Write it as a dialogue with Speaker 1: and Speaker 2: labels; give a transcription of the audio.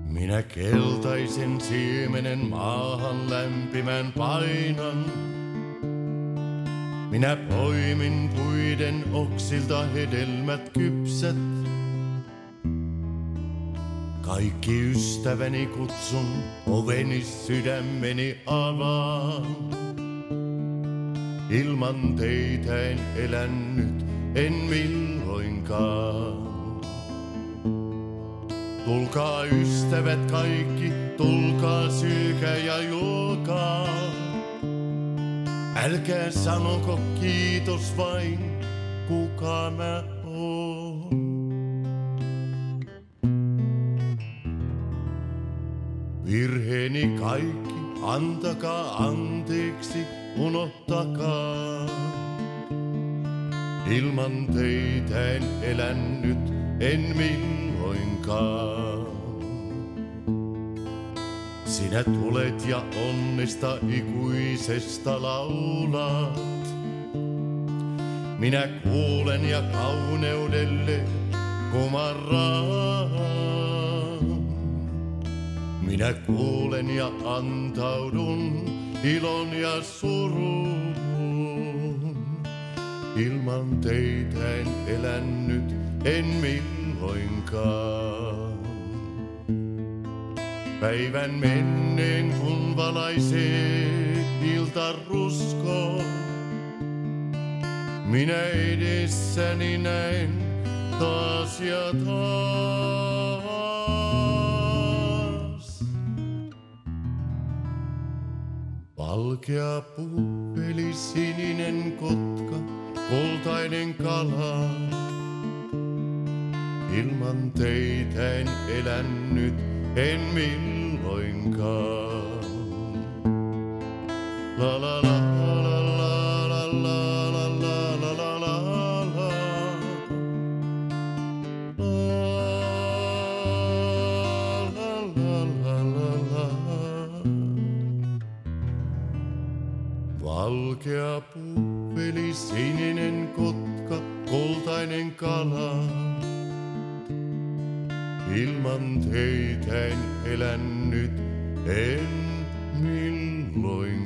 Speaker 1: Minä keltaisen siemenen maahan lämpimän painan. Minä poimin puiden oksilta hedelmät kypsät. Kaikki ystäväni kutsun, oveni sydämeni avaan. Ilman teitä en elännyt, en milloinkaan. Tulkaa ystävät kaikki, tulkaa syykää ja juokaa. Älkää sanoko kiitos vain, kuka mä oon. Virheeni kaikki, antakaa anteeksi, unohtakaa. Ilman teitä en elänyt, en milloinkaan. Sinä tulet ja onnesta ikuisesta laulat. Minä kuulen ja kauneudelle kumarraan. Minä kuulen ja antaudun ilon ja surun. Ilman teitä en elänyt, en milloinkaan. Päivän menneen kun valaisee iltarusko, minä edessäni näen taas ja taas. Valkea puppeli, sininen kotka, kultainen kala. Ilman teitä en elänyt, en milloinkaan. La la la la la la la la la la la la. Valkea puppeli, sininen kotka, kultainen kala. Ilman teitä en elänyt, en milloinkaan.